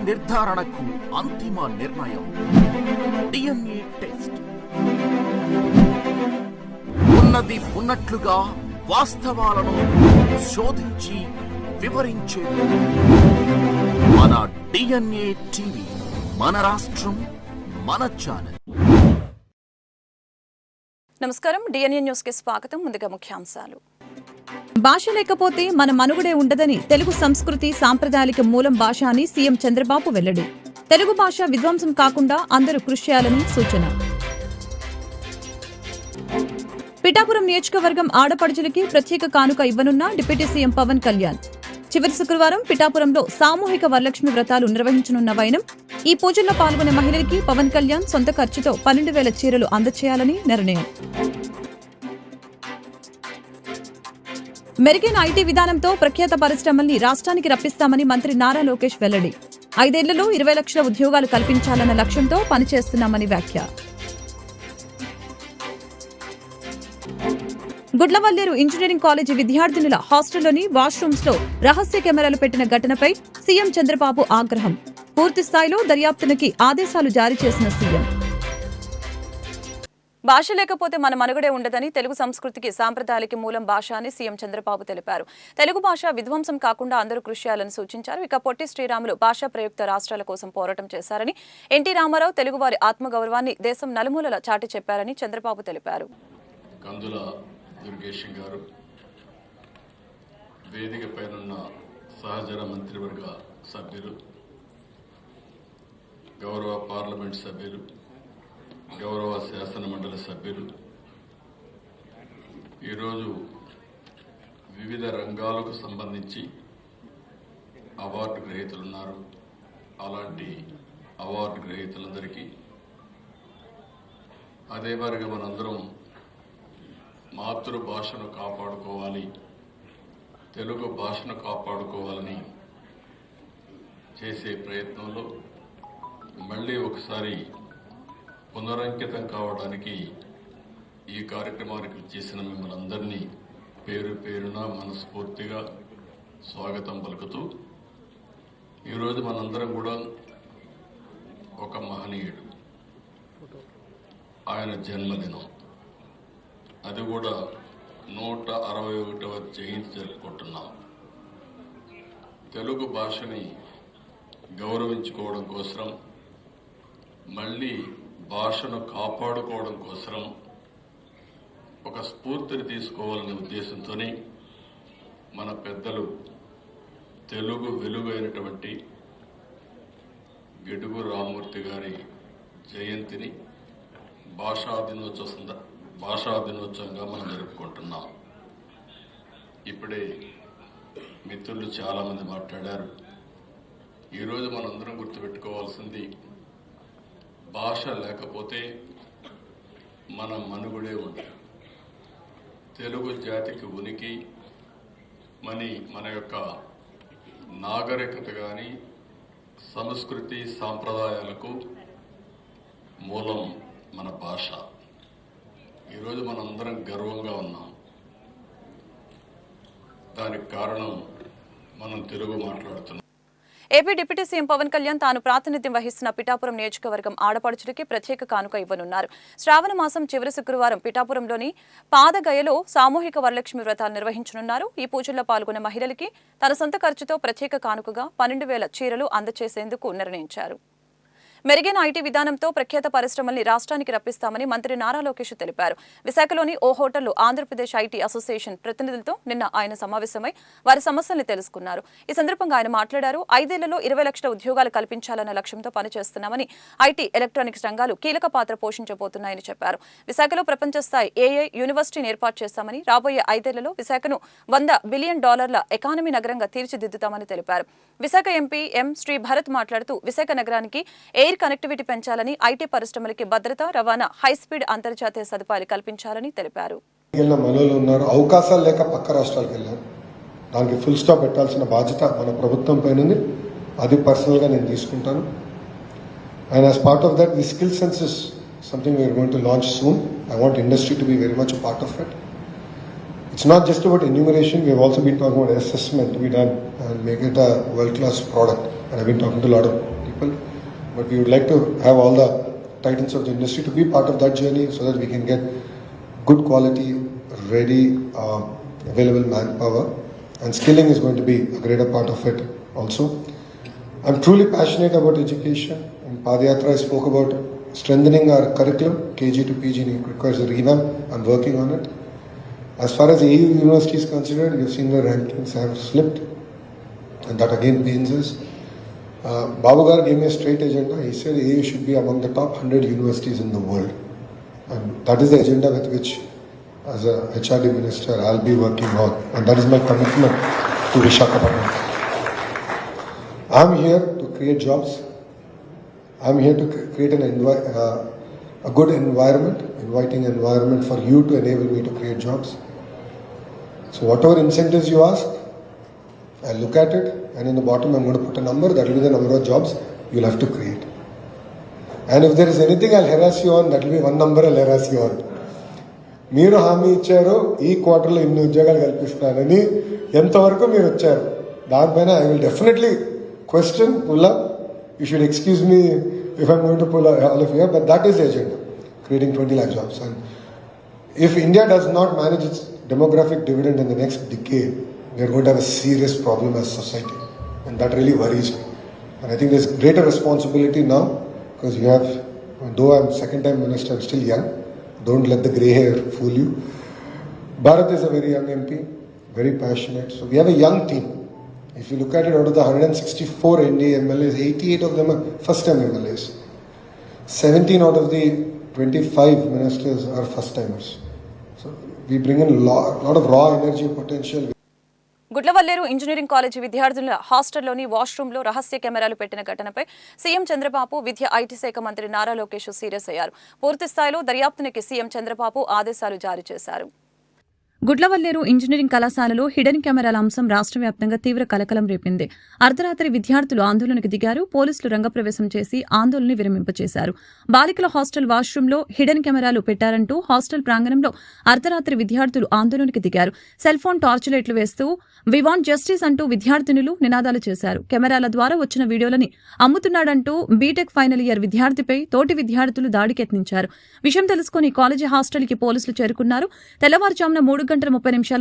నిర్ధారణకు అంతిమ నిర్ణయం DNA టెస్ట్. ఉన్నది ఉన్నట్లుగా వాస్తవాలను శోధించి వివరించేది మన DNA టీవీ. మన రాష్ట్రం, మన ఛానల్. నమస్కారం, DNA న్యూస్ కి స్వాగతం. ముందుగా ముఖ్యాంశాలు. భాష లేకపోతే మన మనుగడే ఉండదని తెలుగు సంస్కృతి సాంప్రదాయాలకు మూలం భాష అని సీఎం చంద్రబాబు వెల్లడి. తెలుగు భాష విధ్వంసం కాకుండా అందరూ కృషి చేయాలని సూచన. పిఠాపురం నియోజకవర్గం ఆడపడుచులకి ప్రత్యేక కానుక ఇవ్వనున్న డిప్యూటీ సీఎం పవన్ కళ్యాణ్. చివరి శుక్రవారం పిఠాపురంలో సామూహిక వరలక్ష్మి వ్రతాలు నిర్వహించనున్న వైనం. ఈ పూజల్లో పాల్గొనే మహిళలకి పవన్ కళ్యాణ్ సొంత ఖర్చుతో 12,000 చీరలు అందచేయాలని నిర్ణయం. మెరుగైన ఐటీ విధానంతో ప్రఖ్యాత పరిశ్రమల్ని రాష్ట్రానికి రప్పిస్తామని మంత్రి నారా లోకేష్ వెల్లడి. 5 ఏళ్లలో 20 లక్షల ఉద్యోగాలు కల్పించాలన్న లక్ష్యంతో పనిచేస్తున్నామని వ్యాఖ్య. గుడ్లవల్లేరు ఇంజనీరింగ్ కాలేజీ విద్యార్థినుల హాస్టల్లోని వాష్రూమ్స్ లో రహస్య కెమెరాలు పెట్టిన ఘటనపై సీఎం చంద్రబాబు ఆగ్రహం. పూర్తి స్థాయిలో దర్యాప్తునికి ఆదేశాలు జారీ చేసిన సీఎం. భాష లేకపోతే మన మనుగడే ఉండదని తెలుగు సంస్కృతికి సాంప్రదాయాలకి మూలం భాష అని సీఎం చంద్రబాబు తెలిపారు. తెలుగు భాష విధ్వంసం కాకుండా అందరూ కృషి చేయాలని సూచించారు. ఇక పొట్టి శ్రీరాములు భాషా ప్రయుక్త రాష్ట్రాల కోసం పోరాటం చేశారని, ఎన్టీ రామారావు తెలుగువారి ఆత్మగౌరవాన్ని దేశం నలుమూలల చాటి చెప్పారని చంద్రబాబు తెలిపారు. కందుల దుర్గేష్ గారు, వేదిక పైనున్న సహచర మంత్రివర్గ సభ్యులు, గౌరవ పార్లమెంట్ సభ్యులు, గౌరవ శాసన మండలి సభ్యులు, ఈరోజు వివిధ రంగాలకు సంబంధించి అవార్డు గ్రహీతలున్నారు. అలాంటి అవార్డు గ్రహీతలందరికీ అదే మాదిరిగా మనందరం మాతృభాషను కాపాడుకోవాలి, తెలుగు భాషను కాపాడుకోవాలని చేసే ప్రయత్నంలో మళ్ళీ ఒకసారి పునరంకితం కావడానికి ఈ కార్యక్రమానికి చేసిన మిమ్మల్ని అందరినీ పేరు పేరున మనస్ఫూర్తిగా స్వాగతం పలుకుతూ, ఈరోజు మనందరం కూడా ఒక మహనీయుడు, ఆయన జన్మదినం, అది కూడా 161వ జయంతి జరుపుకుంటున్నాం. తెలుగు భాషని గౌరవించుకోవడం కోసం, మళ్ళీ భాషను కాపాడుకోవడం కోసం ఒక స్ఫూర్తిని తీసుకోవాలనే ఉద్దేశంతోనే మన పెద్దలు తెలుగు వెలుగు అయినటువంటి గిడుగు రామ్మూర్తి గారి జయంతిని భాషా దినోత్సవంగా మనం జరుపుకుంటున్నాం. ఇప్పుడే మిత్రులు చాలామంది మాట్లాడారు. ఈరోజు మనందరం గుర్తుపెట్టుకోవాల్సింది, భాష లేకపోతే మన మనుగడే ఉండదు. తెలుగు జాతికి ఉనికి, మన యొక్క నాగరికత కానీ సంస్కృతి సాంప్రదాయాలకు మూలం మన భాష. ఈరోజు మనందరం గర్వంగా ఉన్నాం. దానికి కారణం మనం తెలుగు మాట్లాడుతున్నాం. AP deputy CM Pawan Kalyan తాను ప్రాతినిధ్యం వహిస్తున్న పిఠాపురం నియోజకవర్గం ఆడపడుచులకి ప్రత్యేక కానుక ఇవ్వనున్నారు. శ్రావణ మాసం చివరి శుక్రవారం పిఠాపురంలోని పాదగయలో సామూహిక వరలక్ష్మి వ్రతాలు నిర్వహించనున్నారు. ఈ పూజల్లో పాల్గొనే మహిళలకి తన సొంత ఖర్చుతో ప్రత్యేక కానుకగా 12,000 చీరలు అందచేసేందుకు నిర్ణయించారు. మెరుగైన ఐటీ విధానంతో ప్రఖ్యాత పరిశ్రమల్ని రాష్ట్రానికి రప్పిస్తామని మంత్రి నారా లోకేష్ తెలిపారు. విశాఖలోని ఓ హోటల్లో ఆంధ్రప్రదేశ్ ఐటీ అసోసియేషన్ ప్రతినిధులతో నిన్న ఆయన సమావేశమై వారి సమస్యల్ని తెలుసుకున్నారు. ఈ సందర్భంగా ఆయన మాట్లాడారు. 5 ఏళ్లలో 20 లక్షల ఉద్యోగాలు కల్పించాలన్న లక్ష్యంతో పనిచేస్తున్నామని, ఐటీ, ఎలక్ట్రానిక్స్ రంగాలు కీలక పాత్ర పోషించబోతున్నాయని చెప్పారు. విశాఖలో ప్రపంచ స్థాయి AI యూనివర్సిటీని ఏర్పాటు చేస్తామని, రాబోయే 5 ఏళ్లలో విశాఖను $100 బిలియన్ ఎకానమీ నగరంగా తీర్చిదిద్దుతామని తెలిపారు. విశాఖ ఎంపీ ఎం శ్రీ భరత్ మాట్లాడుతూ, విశాఖ నగరానికి ఎయిర్ కనెక్టివిటీ పెంచాలని, ఐటీ పరిశ్రమలకి భద్రత, రవాణా, హైస్పీడ్ అంతర్జాతీయ సదుపాయాలు కల్పించాలని తెలిపారు. అవకాశాలు లేక పక్క రాష్ట్రాలకు వెళ్ళారు. దానికి ఫుల్ స్టాప్ పెట్టాల్సిన బాధ్యత మన ప్రభుత్వం పైన ఉంది. అది పర్సనల్ గా నేను తీసుకుంటాను. And as part of that, the skill census something we are going to launch soon. I want industry to be very much a part of it. it's not just about enumeration. We have also been talking about assessment to be done and make it a world-class product. And I've been talking to a lot of people, but we would like to have all the titans of the industry to be part of that journey so that we can get good quality, ready, available manpower, and skilling is going to be a greater part of it also. I'm truly passionate about education. In Padayatra, I spoke about strengthening our curriculum, KG to PG, and it requires a revamp. I'm working on it. As far as AU University is considered, you've seen the rankings have slipped, and that again pains us. Babu Gar gave me a straight agenda. He said AU should be among the top 100 universities in the world. And that is the agenda with which, as a HRD minister, I'll be working on. And that is my commitment to Visakhapatnam. I'm here to create jobs. I'm here to create a good environment, inviting environment for you to enable me to create jobs. So whatever incentives you ask, I'll look at it, and in the bottom I'm going to put a number. That will be the number of jobs you'll have to create. And if there is anything I'll harass you on, that will be one number I'll harass you on. మీరు హామీ ఇచ్చారు ఈ క్వార్టర్లో ఇన్ని ఉద్యోగాలు కల్పిస్తానని, ఎంతవరకు మీరు వచ్చారు? దానిపైన I will definitely question pull up. You should excuse me if I'm going to pull all of you, but that is the agenda, creating 20 lakh jobs. And if India does not manage its demographic dividend in the next decade, we are going to have a serious problem as a society, and that really worries me. And I think there's greater responsibility now, because you have, though I'm second-time minister, I'm still young. Don't let the grey hair fool you. Bharat is a very young MP, very passionate. So we have a young team. If you look at it, out of the 164 NDA MLAs, 88 of them are first-time MLAs. 17 out of the 25 ministers are first-timers. So we bring in a lot of raw energy potential. Gudlavalleru engineering college విద్యార్థుల హాస్టల్లోని వాష్రూంలో రహస్య కెమెరాలు పెట్టిన ఘటనపై CM Chandrababu, విద్యా IT శాఖ మంత్రి Nara Lokesh serious అయ్యారు. పూర్తి స్థాయిలో దర్యాప్తునికి సీఎం చంద్రబాబు ఆదేశాలు జారీ చేశారు. గుడ్లవల్లేరు ఇంజనీరింగ్ కళాశాలలో హిడెన్ కెమెరాల అంశం రాష్ట్ర వ్యాప్తంగా తీవ్ర కలకలం రేపింది. అర్ధరాత్రి విద్యార్థులు ఆందోళనకు దిగారు. పోలీసులు రంగప్రవేశం చేసి ఆందోళనని విరమింపచేశారు. బాలికల హాస్టల్ వాష్రూంలో హిడెన్ కెమెరాలు పెట్టారంటూ హాస్టల్ ప్రాంగణంలో అర్ధరాత్రి విద్యార్థులు ఆందోళనకు దిగారు. సెల్ ఫోన్ టార్చ్ లైట్లు వేస్తూ వి వాంట్ జస్టిస్ అంటూ విద్యార్థినులు నినాదాలు చేశారు. కెమెరాల ద్వారా వచ్చిన వీడియోలని అమ్ముతున్నాడంటూ బీటెక్ ఫైనల్ ఇయర్ విద్యార్థిపై తోటి విద్యార్థులు దాడికి యత్నించారు. విషయం తెలుసుకుని కాలేజీ హాస్టల్కి పోలీసులు చేరుకున్నారు. తెల్లవారుజామున 3:30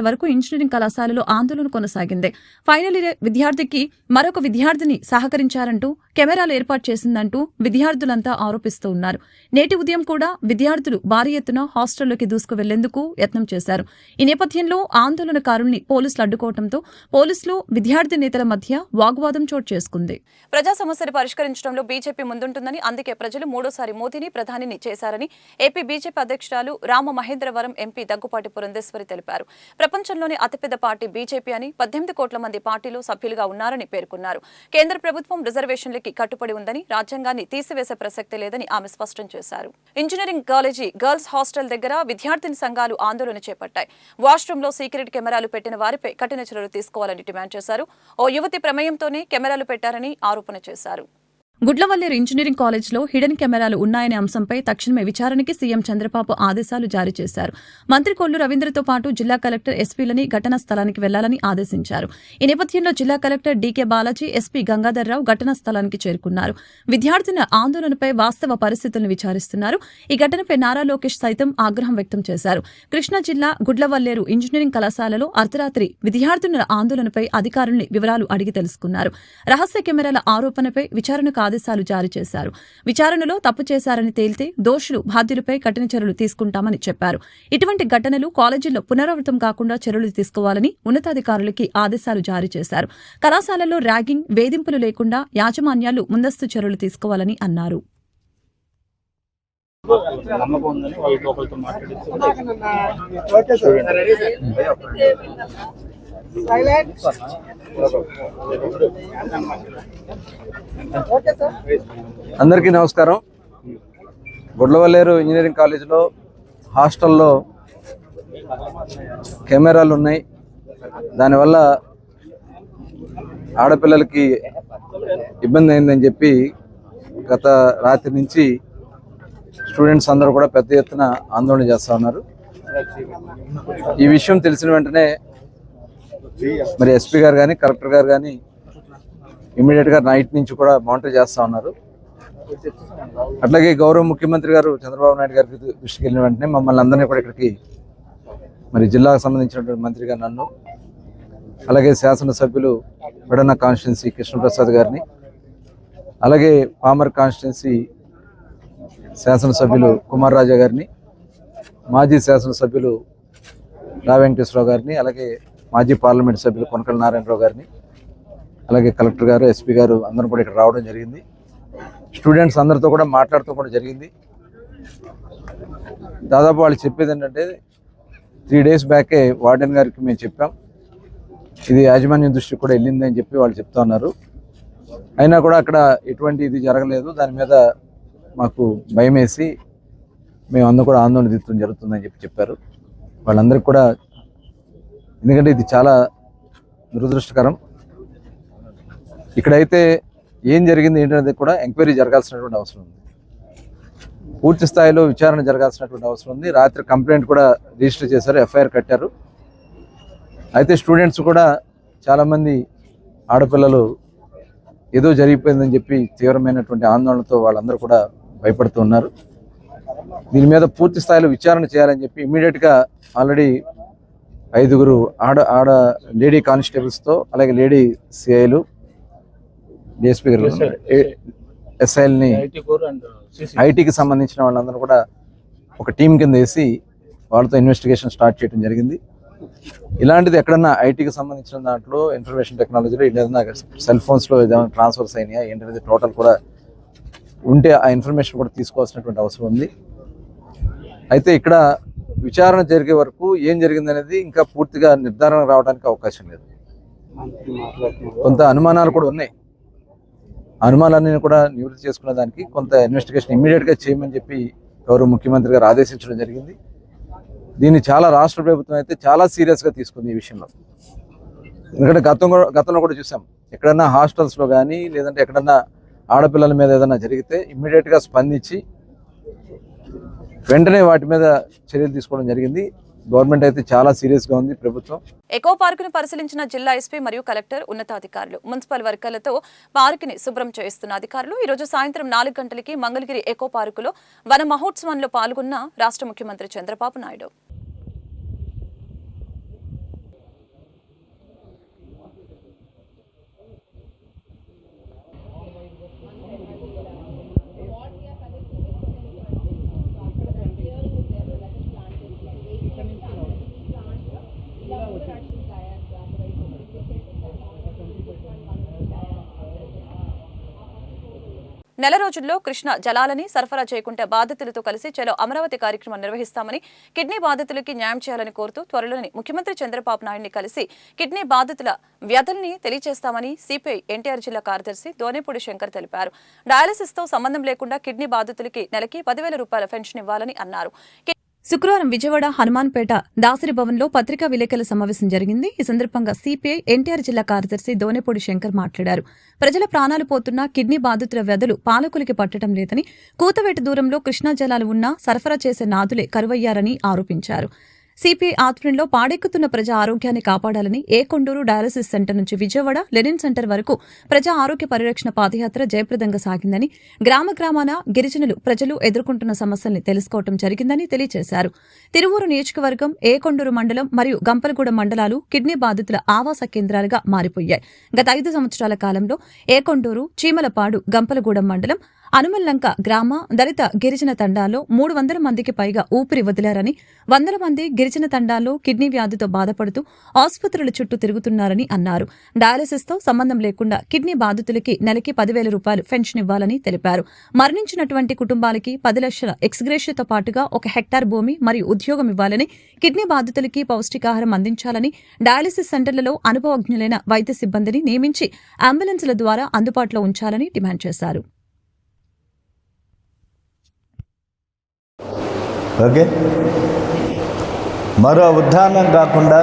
వరకు ఇంజనీరింగ్ కళాశాలలో ఆందోళన కొనసాగింది. ఫైనల్ ఇయర్ విద్యార్థికి మరొక విద్యార్థిని సహకరించారంటూ కెమెరాలు ఏర్పాటు చేసిందంటూ విద్యార్థులంతా ఆరోపిస్తూ ఉన్నారు. నేటి ఉదయం కూడా విద్యార్థులు భారీ ఎత్తున హాస్టల్లోకి దూసుకు వెళ్లేందుకు యత్నం చేశారు. ఈ నేపథ్యంలో ఆందోళనకారుల్ని పోలీసులు అడ్డుకోవడంతో పోలీసులు విద్యార్థి నేతల మధ్య వాగ్వాదం చోటు చేసుకుంది. ప్రజా సమస్యలు పరిష్కరించడంలో బీజేపీ ముందుంటుందని, అందుకే ప్రజలు మూడోసారి మోదీని ప్రధానిని చేశారని ఏపీ బీజేపీ అధ్యక్షురాలు రామ మహేంద్రవరం ఎంపీ దగ్గుపాటి పురంధేశ్వరి తెలిపారు. ప్రపంచంలోని అతిపెద్ద పార్టీ బీజేపీ అని, 18 కోట్ల మంది పార్టీలో సభ్యులుగా ఉన్నారని పేర్కొన్నారు. కేంద్ర ప్రభుత్వం రిజర్వేషన్లకి కట్టుబడి ఉందని, రాజ్యాంగాన్ని తీసివేసే ప్రసక్తి లేదని ఆమె స్పష్టం చేశారు. ఇంజనీరింగ్ కాలేజీ గర్ల్స్ హాస్టల్ దగ్గర విద్యార్థిని సంఘాలు ఆందోళన చేపట్టాయి. వాష్రూంలో సీక్రెట్ కెమెరాలు పెట్టిన వారిపై కఠిన చర్యలు తీసుకోవాలని డిమాండ్ చేశారు. ఓ యువతి ప్రమేయంతోనే కెమెరాలు పెట్టారని ఆరోపణ చేశారు. గుడ్లవల్లేరు ఇంజనీరింగ్ కాలేజ్లో హిడెన్ కెమెరాలు ఉన్నాయనే అంశంపై తక్షణమే విచారణకి సీఎం చంద్రబాబు ఆదేశాలు జారీ చేశారు. మంత్రి కొల్లు రవీంద్రతో పాటు జిల్లా కలెక్టర్ ఎస్పీలని ఘటనా స్థలానికి వెళ్లాలని ఆదేశించారు. ఈ నేపథ్యంలో జిల్లా collector DK Balaji, SP Gangadhar Rao ఘటనా స్థలానికి చేరుకున్నారు. విద్యార్థినుల ఆందోళనపై వాస్తవ పరిస్థితులను విచారిస్తున్నారు. ఈ ఘటనపై నారా లోకేష్ సైతం ఆగ్రహం వ్యక్తం చేశారు. కృష్ణా జిల్లా గుడ్లవల్లేరు ఇంజనీరింగ్ కళాశాలలో అర్ధరాత్రి విద్యార్థినుల ఆందోళనపై అధికారుల్ని వివరాలు అడిగి తెలుసుకున్నారు. రహస్య కెమెరాల ఆరోపణపై విచారణకు ఆదేశాలు జారీ చేశారు. విచారణలో తప్పు చేశారని తేలితే దోషులు బాధ్యులపై కఠిన చర్యలు తీసుకుంటామని చెప్పారు. ఇటువంటి ఘటనలు కాలేజీల్లో పునరావృతం కాకుండా చర్యలు తీసుకోవాలని ఉన్నతాధికారులకి ఆదేశాలు జారీ చేశారు. కళాశాలల్లో ర్యాగింగ్, వేధింపులు లేకుండా యాజమాన్యాలు ముందస్తు చర్యలు తీసుకోవాలని అన్నారు. అందరికీ నమస్కారం. గుడ్లవల్లేరు ఇంజనీరింగ్ కాలేజీలో హాస్టల్లో కెమెరాలు ఉన్నాయి. దానివల్ల ఆడపిల్లలకి ఇబ్బంది అయిందని చెప్పి గత రాత్రి నుంచి స్టూడెంట్స్ అందరూ కూడా పెద్ద ఎత్తున ఆందోళన చేస్తూ ఉన్నారు. ఈ విషయం తెలిసిన వెంటనే మరి ఎస్పీ గారు కానీ కలెక్టర్ గారు కానీ ఇమ్మీడియట్గా నైట్ నుంచి కూడా మానిటర్ చేస్తూ ఉన్నారు. అట్లాగే గౌరవ ముఖ్యమంత్రి గారు చంద్రబాబు నాయుడు గారికి దృష్టికి వెళ్ళిన వెంటనే మమ్మల్ని అందరినీ కూడా ఇక్కడికి మరి జిల్లాకు సంబంధించినటువంటి మంత్రిగా నన్ను, అలాగే శాసనసభ్యులు పెడన కాన్స్టిట్యున్సీ కృష్ణప్రసాద్ గారిని, అలాగే పామర్ కాన్స్టిట్యున్సీ శాసనసభ్యులు కుమార్ రాజా గారిని, మాజీ శాసనసభ్యులు రా వెంకటేశ్వరరావు గారిని, అలాగే మాజీ పార్లమెంట్ సభ్యులు కొనకళ్ళ నారాయణరావు గారిని, అలాగే కలెక్టర్ గారు, ఎస్పీ గారు అందరూ కూడా ఇక్కడ రావడం జరిగింది. స్టూడెంట్స్ అందరితో కూడా మాట్లాడుతూ కూడా జరిగింది. దాదాపు వాళ్ళు చెప్పేది ఏంటంటే 3 days బ్యాకే వార్డెన్ గారికి మేము చెప్పాం, ఇది యాజమాన్యం దృష్టికి కూడా వెళ్ళింది అని చెప్పి వాళ్ళు చెప్తా ఉన్నారు. అయినా కూడా అక్కడ ఎటువంటి ఇది జరగలేదు. దాని మీద మాకు భయం వేసి మేము అందరూ కూడా ఆందోళన తీర్చడం జరుగుతుందని చెప్పారు. వాళ్ళందరికీ కూడా, ఎందుకంటే ఇది చాలా దురదృష్టకరం. ఇక్కడైతే ఏం జరిగింది ఏంటనేది కూడా ఎంక్వైరీ జరగాల్సినటువంటి అవసరం ఉంది. పూర్తి స్థాయిలో విచారణ జరగాల్సినటువంటి అవసరం ఉంది. రాత్రి కంప్లైంట్ కూడా రిజిస్టర్ చేశారు, ఎఫ్ఐఆర్ కట్టారు. అయితే స్టూడెంట్స్ కూడా చాలామంది ఆడపిల్లలు ఏదో జరిగిపోయిందని చెప్పి తీవ్రమైనటువంటి ఆందోళనతో వాళ్ళందరూ కూడా భయపడుతూ ఉన్నారు. దీని మీద పూర్తి స్థాయిలో విచారణ చేయాలని చెప్పి ఇమ్మీడియట్గా ఆల్రెడీ 5 ఆడ లేడీ కానిస్టేబుల్స్తో, అలాగే లేడీ సిఐలు, డిఎస్పీ గారు, ఎస్ఐల్ని, ఐటీకి సంబంధించిన వాళ్ళందరూ కూడా ఒక టీం కింద వేసి వాళ్ళతో ఇన్వెస్టిగేషన్ స్టార్ట్ చేయడం జరిగింది. ఇలాంటిది ఎక్కడన్నా ఐటీకి సంబంధించిన దాంట్లో, ఇన్ఫర్మేషన్ టెక్నాలజీలో ఏదైనా సెల్ ఫోన్స్లో ఏదైనా ట్రాన్స్ఫర్స్ అయినాయా ఏంటనేది టోటల్ కూడా ఉంటే ఆ ఇన్ఫర్మేషన్ కూడా తీసుకోవాల్సినటువంటి అవసరం ఉంది. అయితే ఇక్కడ విచారణ జరిగే వరకు ఏం జరిగిందనేది ఇంకా పూర్తిగా నిర్ధారణ రావడానికి అవకాశం లేదు. కొంత అనుమానాలు కూడా ఉన్నాయి. అనుమానాలన్నీ కూడా నివృత్తి చేసుకునే దానికి కొంత ఇన్వెస్టిగేషన్ ఇమ్మీడియట్గా చేయమని చెప్పి గౌరవ ముఖ్యమంత్రి గారు ఆదేశించడం జరిగింది. దీన్ని చాలా రాష్ట్ర ప్రభుత్వం అయితే చాలా సీరియస్గా తీసుకుంది ఈ విషయంలో. ఎందుకంటే గతంలో కూడా చూసాం, ఎక్కడన్నా హాస్టల్స్లో కానీ లేదంటే ఎక్కడన్నా ఆడపిల్లల మీద ఏదైనా జరిగితే ఇమ్మీడియట్గా స్పందించి వెంటనే వాటి మీద చర్యలు తీసుకోవడం జరిగింది. గవర్నమెంట్ అయితే చాలా సీరియస్గా ఉంది ప్రభుత్వం. ఎకో పార్కును పరిశీలించిన జిల్లా ఎస్పీ మరియు కలెక్టర్, ఉన్నతాధికారులు, మున్సిపల్ వర్కర్లతో పార్కుని శుభ్రం చేస్తున్న అధికారులు ఈ రోజు సాయంత్రం 4 గంటలకి మంగళగిరి ఎకో పార్కులో వన మహోత్సవంలో పాల్గొన్న రాష్ట్ర ముఖ్యమంత్రి చంద్రబాబు నాయుడు. నెల రోజుల్లో కృష్ణ జలాలని సరఫరా చేయకుంటే బాధితులతో కలిసి చలో అమరావతి కార్యక్రమం నిర్వహిస్తామని, కిడ్నీ బాధితులకి న్యాయం చేయాలని కోరుతూ త్వరలోని ముఖ్యమంత్రి చంద్రబాబు నాయుడిని కలిసి కిడ్నీ బాధితుల వ్యధల్ని తెలియజేస్తామని సిపిఐ ఎన్టీఆర్ జిల్లా కార్యదర్శి దోనేపూడి శంకర్ తెలిపారు. డయాలసిస్ తో సంబంధం లేకుండా కిడ్నీ బాధితులకి నెలకి 10,000 రూపాయల పెన్షన్ ఇవ్వాలని అన్నారు. శుక్రవారం విజయవాడ హనుమాన్పేట దాసరి భవన్లో పత్రికా విలేకరుల సమావేశం జరిగింది. ఈ సందర్భంగా సిపిఐ ఎన్టీఆర్ జిల్లా కార్యదర్శి దోనేపూడి శంకర్ మాట్లాడారు. ప్రజల ప్రాణాలు పోతున్న కిడ్నీ బాధితుల వ్యధలు పాలకులకి పట్టడం లేదని, కూతవేటు దూరంలో కృష్ణా జలాలు ఉన్నా సరఫరా చేసే నాదులే కరువయ్యారని ఆరోపించారు. సిపిఐ ఆధ్వర్యంలో పాడెక్కుతున్న ప్రజా ఆరోగ్యాన్ని కాపాడాలని ఏకొండూరు డయాలసిస్ సెంటర్ నుంచి విజయవాడ లెనిన్ సెంటర్ వరకు ప్రజా ఆరోగ్య పరిరక్షణ పాదయాత్ర జయప్రదంగా సాగిందని, గ్రామాన గిరిజనులు ప్రజలు ఎదుర్కొంటున్న సమస్యల్ని తెలుసుకోవడం జరిగిందని తెలియజేశారు. తిరువూరు నియోజకవర్గం, ఏకొండూరు మండలం మరియు గంపలగూడెం మండలాలు కిడ్నీ బాధితుల ఆవాస కేంద్రాలుగా మారిపోయాయి. గత 5 సంవత్సరాల కాలంలో ఏకొండూరు, చీమలపాడు, గంపలగూడెం మండలం, అనుమల్లంక గ్రామ, దళిత గిరిజన తండాల్లో 300 మందికి పైగా ఊపిరి వదిలారని, 100 మంది గిరిజన తండాల్లో కిడ్నీ వ్యాధితో బాధపడుతూ ఆసుపత్రుల చుట్టూ తిరుగుతున్నారని అన్నారు. డయాలసిస్ తో సంబంధం లేకుండా కిడ్నీ బాధితులకి నెలకి 10,000 రూపాయలు పెన్షన్ ఇవ్వాలని తెలిపారు. మరణించినటువంటి కుటుంబాలకి 10 లక్షల ఎక్స్గ్రేషియాతో పాటుగా 1 హెక్టార్ భూమి మరియు ఉద్యోగం ఇవ్వాలని, కిడ్నీ బాధితులకి పౌష్టికాహారం అందించాలని, డయాలసిస్ సెంటర్లలో అనుభవజ్ఞులైన వైద్య సిబ్బందిని నియమించి అంబులెన్సుల ద్వారా అందుబాటులో ఉంచాలని డిమాండ్ చేశారు. ఓకే, మరో ఉద్దానం కాకుండా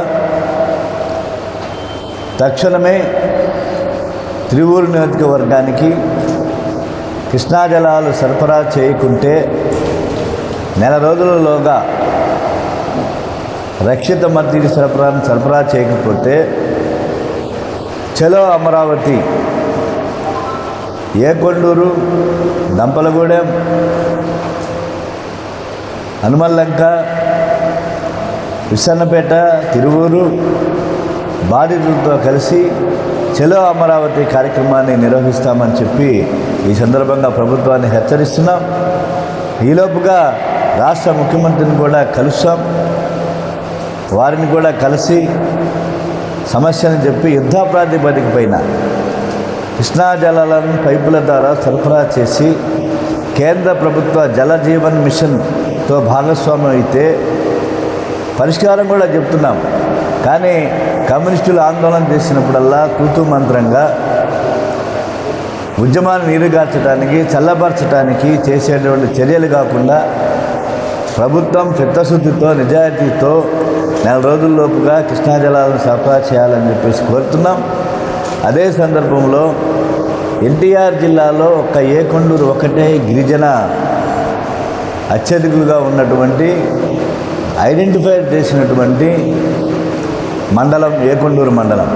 తక్షణమే తిరువూరు నియోజకవర్గానికి కృష్ణా జలాలు సరఫరా చేయకుంటే నెల రోజులలోగా రక్షిత మంత్రికి సరఫరా చేయకపోతే చలో అమరావతి ఏకొండూరు, దంపలగూడెం, హనుమల్లంక, విసన్నపేట, తిరువూరు బాధితులతో కలిసి చలో అమరావతి కార్యక్రమాన్ని నిర్వహిస్తామని చెప్పి ఈ సందర్భంగా ప్రభుత్వాన్ని హెచ్చరిస్తున్నాం. ఈలోపుగా రాష్ట్ర ముఖ్యమంత్రిని కూడా కలుస్తాం. వారిని కూడా కలిసి సమస్యను చెప్పి యుద్ధ ప్రాతిపదిక పైన కృష్ణా జలాలను పైపుల ద్వారా సరఫరా చేసి కేంద్ర ప్రభుత్వ జల జీవన్ మిషన్తో భాగస్వామ్యం అయితే పరిష్కారం కూడా చెప్తున్నాం. కానీ కమ్యూనిస్టులు ఆందోళన చేసినప్పుడల్లా తూతూ మంత్రంగా ఉద్యమాన్ని నీరుగార్చడానికి, చల్లబరచడానికి చేసేటువంటి చర్యలు కాకుండా ప్రభుత్వం చిత్తశుద్ధితో, నిజాయితీతో నెల రోజుల్లోపుగా కృష్ణా జలాలను సరఫరా చేయాలని చెప్పేసి కోరుతున్నాం. అదే సందర్భంలో ఎన్టీఆర్ జిల్లాలో ఒక్క ఏకొండూరు ఒకటే గిరిజన అత్యధికులుగా ఉన్నటువంటి ఐడెంటిఫై చేసినటువంటి మండలం ఏకొండూరు మండలం.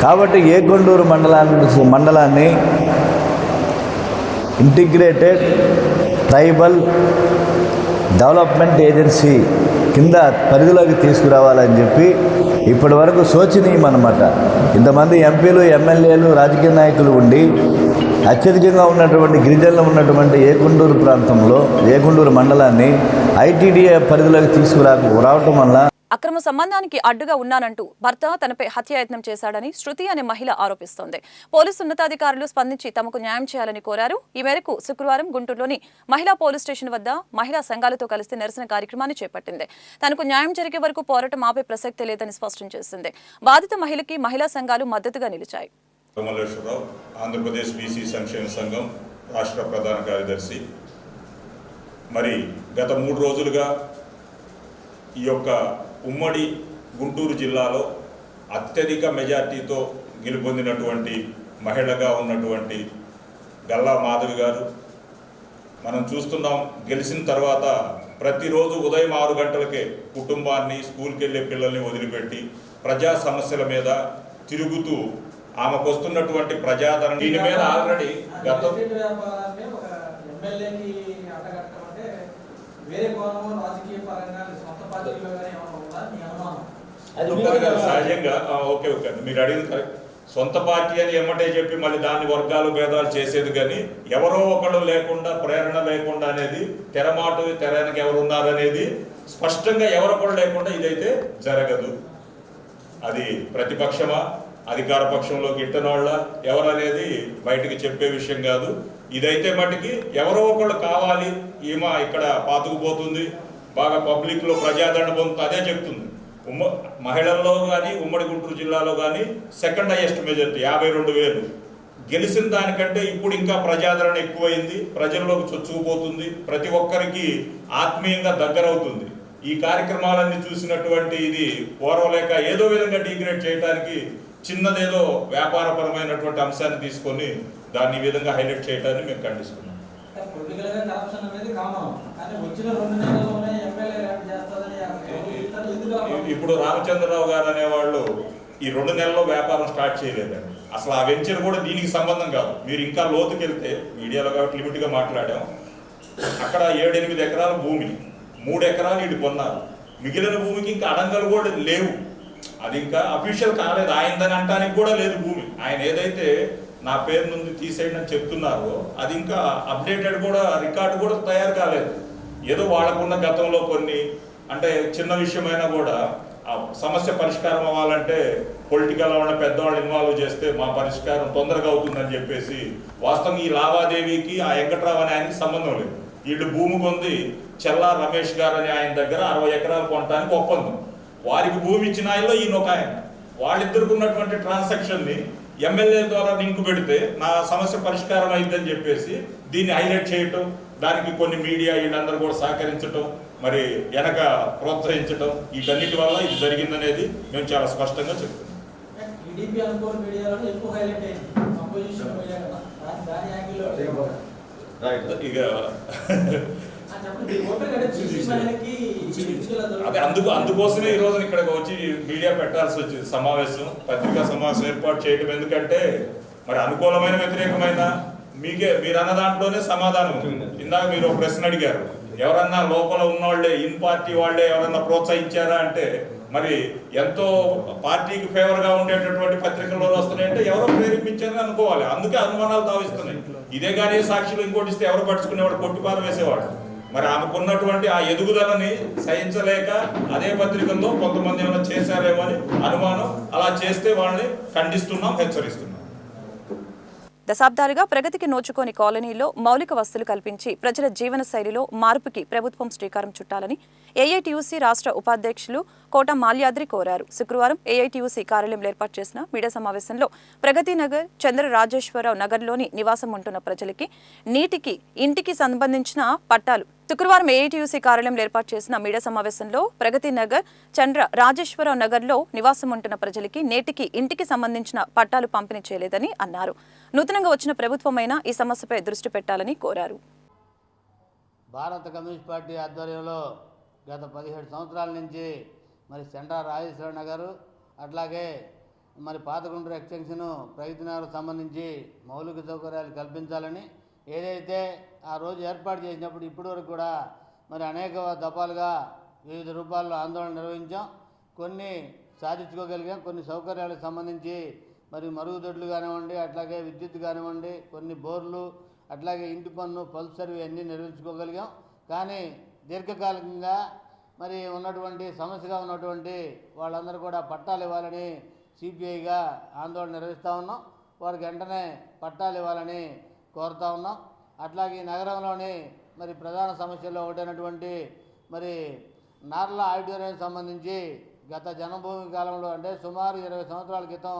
కాబట్టి ఏకొండూరు మండలాన్ని ఇంటిగ్రేటెడ్ ట్రైబల్ డెవలప్మెంట్ ఏజెన్సీ కింద పరిధిలోకి తీసుకురావాలని చెప్పి ఇప్పటి వరకు శోచనీయం అన్నమాట. ఇంతమంది ఎంపీలు, ఎమ్మెల్యేలు, రాజకీయ నాయకులు ఉండి అత్యధికంగా ఉన్నటువంటి గిరిజనులు ఉన్నటువంటి ఏకొండూరు ప్రాంతంలో ఏకొండూరు మండలాన్ని ఐటీడీఏ పరిధిలోకి రావటం వల్ల అక్రమ సంబంధానికి అడ్డుగా ఉన్నానంటూ భర్త తనపై హత్యాయత్నం చేశాడని శృతి అనే మహిళ ఆరోపిస్తోంది. పోలీసు ఉన్నతాధికారులు స్పందించి తమకు న్యాయం చేయాలని కోరారు. ఈ మేరకు శుక్రవారం గుంటూరులోని మహిళా పోలీస్ స్టేషన్ వద్ద మహిళా సంఘాలతో కలిసి నిరసన కార్యక్రమాన్ని చేపట్టింది. తనకు న్యాయం జరిగే వరకు పోరాటం ఆపే ప్రసక్తి లేదని స్పష్టం చేసింది. బాధిత మహిళకి మహిళా సంఘాలు మద్దతుగా నిలిచాయి. ఆంధ్రప్రదేశ్ బీసీ సంక్షేమ సంఘం రాష్ట్ర ప్రధాన కార్యదర్శి. మరి గత 3 రోజులుగా ఈ యొక్క ఉమ్మడి గుంటూరు జిల్లాలో అత్యధిక మెజార్టీతో గెలుపొందినటువంటి మహిళగా ఉన్నటువంటి గల్లా మాధవి గారు, మనం చూస్తున్నాం, గెలిచిన తర్వాత ప్రతిరోజు ఉదయం 6 గంటలకే కుటుంబాన్ని, స్కూల్కి వెళ్ళే పిల్లల్ని వదిలిపెట్టి ప్రజా సమస్యల మీద తిరుగుతూ ఆమెకు వస్తున్నటువంటి ప్రజాదరణ దీని మీద ఆల్రెడీ గతం సహజంగా ఓకే మీరు అడిగింది కరెక్ట్. సొంత పార్టీ అని ఏమంటే చెప్పి మళ్ళీ దాన్ని వర్గాలు భేదాలు చేసేది, కానీ ఎవరో ఒకళ్ళు లేకుండా, ప్రేరణ లేకుండా అనేది తెరమాటు తెరానికి ఎవరున్నారనేది స్పష్టంగా ఎవరొకళ్ళు లేకుండా ఇదైతే జరగదు. అది ప్రతిపక్షమా, అధికార పక్షంలోకి ఇట్టనోళ్ళ ఎవరనేది బయటికి చెప్పే విషయం కాదు. ఇదైతే మటుకి ఎవరో ఒకళ్ళు కావాలి, ఈమె ఇక్కడ పాతుకుపోతుంది, బాగా పబ్లిక్లో ప్రజాదరణ పొందుతుంది, అదే చెప్తుంది. మహిళల్లో కానీ ఉమ్మడి గుంటూరు జిల్లాలో కానీ సెకండ్ హైయెస్ట్ మెజారిటీ 52,000. గెలిచిన దానికంటే ఇప్పుడు ఇంకా ప్రజాదరణ ఎక్కువైంది, ప్రజల్లోకి చొచ్చుకుపోతుంది, ప్రతి ఒక్కరికి ఆత్మీయంగా దగ్గరవుతుంది. ఈ కార్యక్రమాలన్నీ చూసినటువంటి ఇది ఓర్వలేక ఏదో విధంగా డిగ్రేడ్ చేయడానికి చిన్నదేదో వ్యాపారపరమైనటువంటి అంశాన్ని తీసుకొని దాన్ని ఈ విధంగా హైలైట్ చేయడాన్ని మేము ఖండిస్తున్నాం. ఇప్పుడు రామచంద్రరావు గారు అనేవాళ్ళు ఈ 2 నెలల్లో వ్యాపారం స్టార్ట్ చేయలేదండి. అసలు ఆ వెంచర్ కూడా దీనికి సంబంధం కాదు. మీరు ఇంకా లోతుకి వెళ్తే మీడియాలో కాబట్టి లిమిట్గా మాట్లాడాం. అక్కడ 7-8 ఎకరాల భూమి, 3 ఎకరాలు ఇటు కొన్నారు. మిగిలిన భూమికి ఇంకా అడంగలు కూడా లేవు. అది ఇంకా అఫీషియల్ కాలేదు, ఆయనదని అంటానికి కూడా లేదు భూమి. ఆయన ఏదైతే నా పేరు నుండి తీసేయండి అని చెప్తున్నారో అది ఇంకా అప్డేటెడ్ కూడా, రికార్డు కూడా తయారు కాలేదు. ఏదో వాళ్ళకున్న గతంలో కొన్ని అంటే చిన్న విషయమైనా కూడా ఆ సమస్య పరిష్కారం అవ్వాలంటే పొలిటికల్ వాళ్ళ పెద్దవాళ్ళు ఇన్వాల్వ్ చేస్తే మా పరిష్కారం తొందరగా అవుతుందని చెప్పేసి, వాస్తవం ఈ లావాదేవీకి ఆ వెంకట్రావు అనే ఆయనకి సంబంధం లేదు. వీళ్ళు భూమి పొంది చెల్లా రమేష్ గారు అనే ఆయన దగ్గర 60 ఎకరాలు కొనడానికి ఒప్పందం. వారికి భూమి ఇచ్చిన ఆయనలో ఈయన ఒక ఆయన. వాళ్ళిద్దరికి ఉన్నటువంటి ట్రాన్సాక్షన్ని ఎమ్మెల్యే ద్వారా లింక్ పెడితే నా సమస్య పరిష్కారం అయిందని చెప్పేసి దీన్ని హైలైట్ చేయటం, దానికి కొన్ని మీడియా వీళ్ళందరూ కూడా సహకరించటం, మరి వెనక ప్రోత్సహించటం, వీటన్నిటి వల్ల ఇది జరిగిందనేది మేము చాలా స్పష్టంగా చెప్తున్నాం. ఇక అదే అందుకోసమే ఈ రోజు ఇక్కడికి వచ్చి మీడియా పెట్టాల్సి వచ్చింది, సమావేశం, పత్రికా సమావేశం ఏర్పాటు చేయడం. ఎందుకంటే మరి అనుకూలమైన వ్యతిరేకమైన మీరు అన్న దాంట్లోనే సమాధానం ఉంది. ఇందాక మీరు ఒక ప్రశ్న అడిగారు, ఎవరన్నా లోపల ఉన్నవాళ్లే, ఇన్ పార్టీ వాళ్ళే ఎవరన్నా ప్రోత్సహించారా అంటే, మరి ఎంతో పార్టీకి ఫేవర్ గా ఉండేటటువంటి పత్రికల్లో వస్తున్నాయంటే ఎవరో ప్రేరేపించారని అనుకోవాలి. అందుకే అనుమానాలు తావిస్తున్నాయి. ఇదే కానీ సాక్షులు ఇంకోటి ఇస్తే ఎవరు పట్టుకునేవాడు, కొట్టిపారం వేసేవాడు. మరి ఆమెకున్నటువంటి ఆ ఎదుగుదలని సహించలేక అదే పత్రికల్లో కొంతమంది ఏమైనా చేశారేమో అని అనుమానం. అలా చేస్తే వాళ్ళని ఖండిస్తున్నాం, హెచ్చరిస్తున్నాం. దశాబ్దాలుగా ప్రగతికి నోచుకోని కాలనీలో మౌలిక వసతులు కల్పించి ప్రజల జీవన శైలిలో మార్పుకి ప్రభుత్వం శ్రీకారం చుట్టాలని ఏఐటీయూసీ రాష్ట్ర ఉపాధ్యక్షులు కోట మాల్యాద్రి కోరారు. శుక్రవారం ఏఐటీయూసీ కార్యాలయంలో ఏర్పాటు చేసిన మీడియా సమావేశంలో ప్రగతి నగర్, చంద్ర రాజేశ్వరరావు నగర్లోని నివాసం ఉంటున్న ప్రజలకి నీటికి, ఇంటికి సంబంధించిన పట్టాలు శుక్రవారం ఏఐటీయూసీ కార్యాలయంలో ఏర్పాటు చేసిన మీడియా సమావేశంలో ప్రగతి నగర్, చంద్ర రాజేశ్వరరావు నగర్లో నివాసం ఉంటున్న ప్రజలకి నేటికి, ఇంటికి సంబంధించిన పట్టాలు పంపిణీ చేయలేదని అన్నారు. నూతనంగా వచ్చిన ప్రభుత్వమైనా ఈ సమస్యపై దృష్టి పెట్టాలని కోరారు. భారత కమ్యూనిస్ట్ పార్టీ ఆధ్వర్యంలో గత 17 సంవత్సరాల నుంచి మరి చంద్ర రాజేశ్వరరావు నగరు, అట్లాగే మరి పాతగుంటూరు ఎక్స్టెన్షన్, ప్రగతి నగర్ సంబంధించి మౌలిక సౌకర్యాలు కల్పించాలని ఏదైతే ఆ రోజు ఏర్పాటు చేసినప్పుడు ఇప్పటి వరకు కూడా మరి అనేక దఫాలుగా వివిధ రూపాల్లో ఆందోళన నిర్వహించాం. కొన్ని సాధించుకోగలిగాం. కొన్ని సౌకర్యాలకు సంబంధించి మరి మరుగుదొడ్లు కానివ్వండి, అట్లాగే విద్యుత్ కానివ్వండి, కొన్ని బోర్లు, అట్లాగే ఇంటి పన్ను, పల్స్ సర్వే అన్నీ నిర్వహించుకోగలిగాం. కానీ దీర్ఘకాలికంగా మరి ఉన్నటువంటి సమస్యగా ఉన్నటువంటి వాళ్ళందరూ కూడా పట్టాలు ఇవ్వాలని సిపిఐగా ఆందోళన నిర్వహిస్తూ ఉన్నాం. వారికి వెంటనే పట్టాలు ఇవ్వాలని కోరుతా ఉన్నాం. అట్లాగే ఈ నగరంలోని మరి ప్రధాన సమస్యల్లో ఒకటైనటువంటి మరి నార్లా ఆడిటోరియం సంబంధించి గత జన్మభూమి కాలంలో అంటే సుమారు 20 సంవత్సరాల క్రితం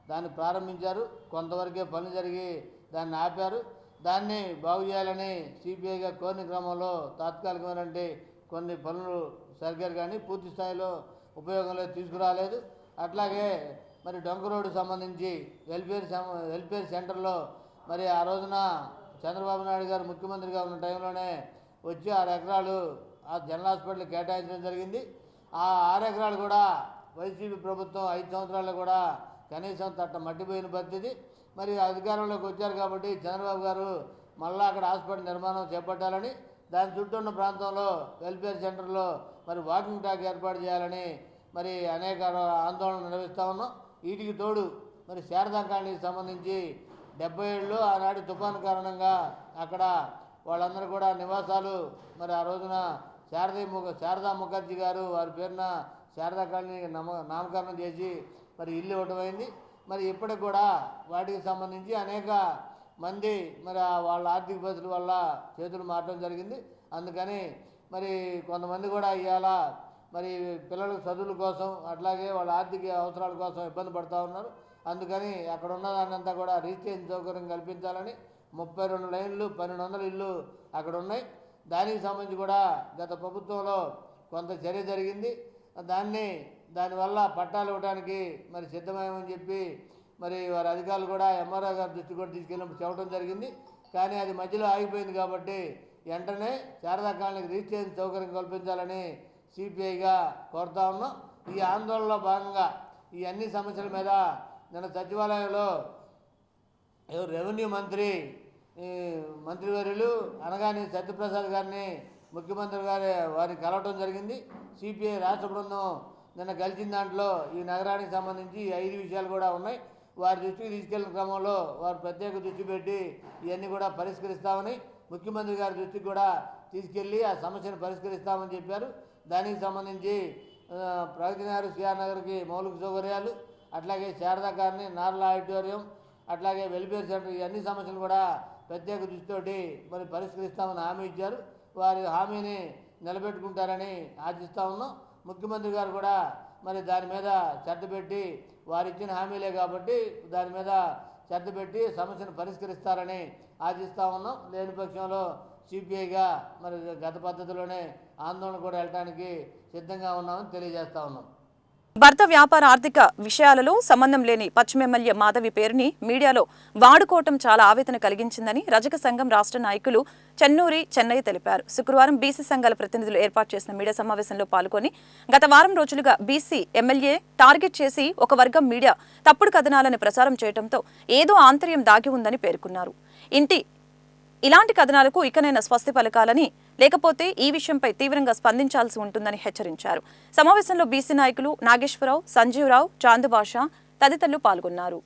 దాన్ని ప్రారంభించారు. కొంతవరకే పనులు జరిగి దాన్ని ఆపారు. దాన్ని బాగు చేయాలని సిపిఐగా కోరిన క్రమంలో తాత్కాలికమైనటువంటి కొన్ని పనులు సరిగ్గా కానీ పూర్తి స్థాయిలో ఉపయోగంలో తీసుకురాలేదు. అట్లాగే మరి డొంక రోడ్డు సంబంధించి వెల్ఫేర్ సెంటర్లో మరి ఆ రోజున చంద్రబాబు నాయుడు గారు ముఖ్యమంత్రిగా ఉన్న టైంలోనే వచ్చి 6 ఎకరాలు ఆ జనరల్ హాస్పిటల్ కేటాయించడం జరిగింది. ఆ 6 ఎకరాలు కూడా వైసీపీ ప్రభుత్వం 5 సంవత్సరాల్లో కూడా కనీసం తట్ట మట్టిపోయిన పరిస్థితి. మరి అధికారంలోకి వచ్చారు కాబట్టి చంద్రబాబు గారు మళ్ళా అక్కడ హాస్పిటల్ నిర్మాణం చేపట్టాలని, దాని చుట్టూ ఉన్న ప్రాంతంలో వెల్ఫేర్ సెంటర్లో మరి వాకింగ్ ట్రాక్ ఏర్పాటు చేయాలని మరి అనేక ఆందోళనలు నిర్వహిస్తూ ఉన్నాం. వీటికి తోడు మరి శారదా కాలనీకి సంబంధించి 70 ఏళ్ళు ఆనాటి తుఫాను కారణంగా అక్కడ వాళ్ళందరూ కూడా నివాసాలు మరి ఆ రోజున శారదా ముఖర్జీ గారు వారి పేరున శారదా కాలనీ నామకరణం చేసి మరి ఇల్లు ఇవ్వటమైంది. మరి ఇప్పటికి కూడా వాటికి సంబంధించి అనేక మంది మరి వాళ్ళ ఆర్థిక పరిస్థితుల వల్ల చేతులు మారడం జరిగింది. అందుకని మరి కొంతమంది కూడా ఇవాళ మరి పిల్లల చదువుల కోసం అట్లాగే వాళ్ళ ఆర్థిక అవసరాల కోసం ఇబ్బంది పడుతూ ఉన్నారు. అందుకని అక్కడ ఉన్న దాన్నంతా కూడా రిజిస్ట్రేషన్ సౌకర్యం కల్పించాలని 32 లైన్లు 1200 ఇళ్ళు అక్కడ ఉన్నాయి. దానికి సంబంధించి కూడా గత ప్రభుత్వంలో కొంత చర్య జరిగింది. దానివల్ల పట్టాలు ఇవ్వడానికి మరి సిద్ధమేమని చెప్పి మరి వారి అధికారులు కూడా ఎంఆర్ఓ గారి దృష్టి కూడా తీసుకెళ్ళినప్పుడు చెప్పడం జరిగింది. కానీ అది మధ్యలో ఆగిపోయింది కాబట్టి వెంటనే శారదా కాలనీకి రిజిస్ట్రేషన్ సౌకర్యం కల్పించాలని సిపిఐగా కోరుతా ఉన్నాం. ఈ ఆందోళనలో భాగంగా ఈ అన్ని సమస్యల మీద నిన్న సచివాలయంలో రెవెన్యూ మంత్రివర్యులు అనగాని సత్యప్రసాద్ గారిని ముఖ్యమంత్రి వారిని కలవటం జరిగింది. సిపిఐ రాష్ట్ర బృందం నిన్న కలిసిన దాంట్లో ఈ నగరానికి సంబంధించి 5 విషయాలు కూడా ఉన్నాయి. వారి దృష్టికి తీసుకెళ్లిన క్రమంలో వారు ప్రత్యేక దృష్టి పెట్టి ఇవన్నీ కూడా పరిష్కరిస్తామని, ముఖ్యమంత్రి గారి దృష్టికి కూడా తీసుకెళ్లి ఆ సమస్యను పరిష్కరిస్తామని చెప్పారు. దానికి సంబంధించి ప్రగతి నగర్, సిఆర్ నగర్కి మౌలిక సౌకర్యాలు, అట్లాగే శారదా కాలనీ, నార్లా ఆడిటోరియం, అట్లాగే వెల్ఫేర్ సెంటర్, ఈ అన్ని సమస్యలు కూడా ప్రత్యేక దృష్టితోటి మరి పరిష్కరిస్తామని హామీ ఇచ్చారు. వారి హామీని నిలబెట్టుకుంటారని ఆశిస్తూ ఉన్నాం. ముఖ్యమంత్రి గారు కూడా మరి దాని మీద శ్రద్ధ పెట్టి వారు ఇచ్చిన హామీలే కాబట్టి దాని మీద శ్రద్ధ పెట్టి సమస్యను పరిష్కరిస్తారని ఆశిస్తూ ఉన్నాం. లేని పక్షంలో సిపిఐగా మరి గత పద్ధతిలోనే ఆందోళన కూడా వెళ్ళడానికి సిద్ధంగా ఉన్నామని తెలియజేస్తూ ఉన్నాం. భర్త వ్యాపార ఆర్థిక విషయాలలో సంబంధం లేని పశ్చిమ ఎమ్మెల్యే మాధవి పేరుని మీడియాలో వాడుకోవటం చాలా ఆవేదన కలిగించిందని రజక సంఘం రాష్ట్ర నాయకులు చెన్నూరి చెన్నయ్య తెలిపారు. శుక్రవారం బీసీ సంఘాల ప్రతినిధులు ఏర్పాటు చేసిన మీడియా సమావేశంలో పాల్గొని గత వారం రోజులుగా బీసీ ఎమ్మెల్యే టార్గెట్ చేసి ఒక వర్గం మీడియా తప్పుడు కథనాలను ప్రచారం చేయడంతో ఏదో ఆంతర్యం దాగి ఉందని పేర్కొన్నారు. ఇలాంటి కథనాలకు ఇకనైనా స్వస్తి పలకాలని, లేకపోతే ఈ విషయంపై తీవ్రంగా స్పందించాల్సి ఉంటుందని హెచ్చరించారు. సమావేశంలో బీసీ నాయకులు నాగేశ్వరరావు, సంజీవరావు, చాందుబాషా తదితరులు పాల్గొన్నారు.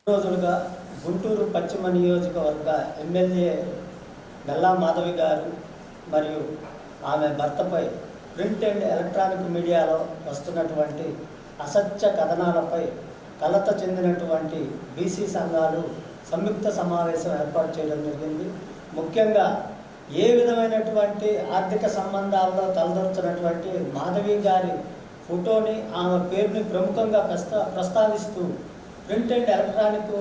రోజులుగా గుంటూరు పశ్చిమ నియోజకవర్గ ఎమ్మెల్యే గల్లా మాధవి గారు మరియు ఆమె భర్తపై ప్రింట్ అండ్ ఎలక్ట్రానిక్ మీడియాలో వస్తున్నటువంటి అసత్య కథనాలపై కలత చెందినటువంటి బీసీ సంఘాలు సంయుక్త సమావేశం ఏర్పాటు చేయడం జరిగింది. ముఖ్యంగా ఏ విధమైనటువంటి ఆర్థిక సంబంధాల్లో తలదొరుచున్నటువంటి మాధవి గారి ఫోటోని, ఆమె పేరుని ప్రముఖంగా ప్రస్తావిస్తూ ప్రింట్ అండ్ ఎలక్ట్రానిక్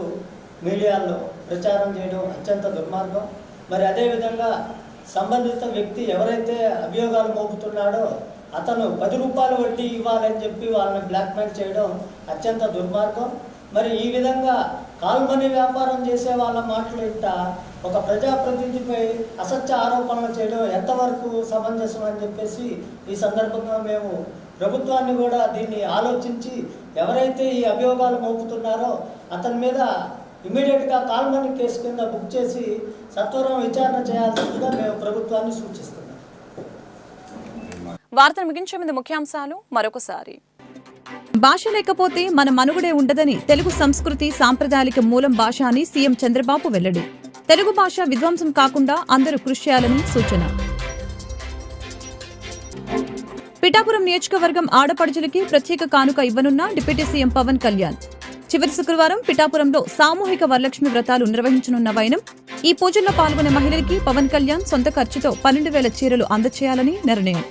మీడియాల్లో ప్రచారం చేయడం అత్యంత దుర్మార్గం. మరి అదేవిధంగా సంబంధిత వ్యక్తి ఎవరైతే అభియోగాలు మోపుతున్నాడో అతను 10 రూపాయలు వడ్డీ ఇవ్వాలని చెప్పి వాళ్ళని బ్లాక్మెయిల్ చేయడం అత్యంత దుర్మార్గం. మరి ఈ విధంగా కాల్మనీ వ్యాపారం చేసే వాళ్ళ మాటలు ఇంట ఒక ప్రజాప్రతినిధిపై అసత్య ఆరోపణలు చేయడం ఎంతవరకు సమంజసం అని చెప్పేసి ఈ సందర్భంగా మేము ప్రభుత్వాన్ని కూడా దీన్ని ఆలోచించి ఎవరైతే ఈ అభియోగాలు మోపుతున్నారో అతని మీద ఇమీడియట్గా కాల్మనీ కేసు కింద బుక్ చేసి సత్వరం విచారణ చేయాల్సిందిగా మేము ప్రభుత్వాన్ని సూచిస్తున్నాం. వార్తలు ముగించే ముందు ముఖ్యాంశాలు మరొకసారి. భాష లేకపోతే మన మనుగడే ఉండదని తెలుగు సంస్కృతి సాంప్రదాయాలకు మూలం భాష అని సీఎం చంద్రబాబు వెల్లడి. తెలుగు భాష విధ్వంసం కాకుండా అందరూ కృషి చేయాలని సూచన. పిఠాపురం నియోజకవర్గం ఆడపడుచులకి ప్రత్యేక కానుక ఇవ్వనున్న డిప్యూటీ సీఎం పవన్ కళ్యాణ్. చివరి శుక్రవారం పిఠాపురంలో సామూహిక వరలక్ష్మి వ్రతాలు నిర్వహించనున్న వైనం. ఈ పూజల్లో పాల్గొనే మహిళలకి పవన్ కళ్యాణ్ సొంత ఖర్చుతో 12,000 చీరలు అందచేయాలని నిర్ణయం.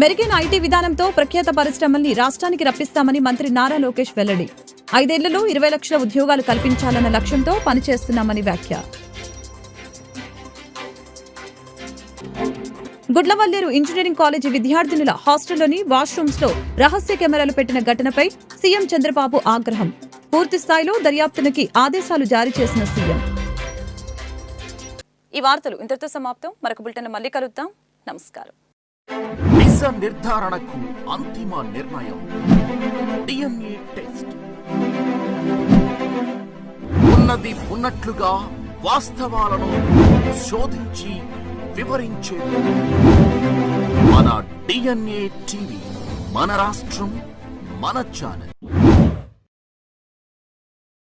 మెరుగైన ఐటీ విధానంతో ప్రఖ్యాత పరిశ్రమల్ని రాష్ట్రానికి రప్పిస్తామని మంత్రి నారా లోకేష్ వెల్లడి. 5 ఏళ్లలో 20 లక్షల ఉద్యోగాలు కల్పించాలన్న లక్ష్యంతో పనిచేస్తున్నామని వ్యాఖ్య. గుడ్లవల్లేరు ఇంజనీరింగ్ కాలేజీ విద్యార్థినుల హాస్టల్లోని వాష్రూమ్స్ లో రహస్య కెమెరాలు పెట్టిన ఘటనపై సీఎం చంద్రబాబు ఆగ్రహం. పూర్తి స్థాయిలో దర్యాప్తునికి ఆదేశాలు జారీ చేసిన సీఎం. ఈ వార్తలు ఇంతటితో సమాప్తం. మరొక బులెటిన్ మళ్ళీ కలుద్దాం. నమస్కారం. నిజ నిర్ధారణకు అంతిమ నిర్ణయం డిఎన్ఏ టెస్ట్. ఉన్నది ఉన్నట్లుగా వాస్తవాలను శోధించి వివరించే మన డిఎన్ఏ టీవీ, మన రాష్ట్రం, మన ఛానల్.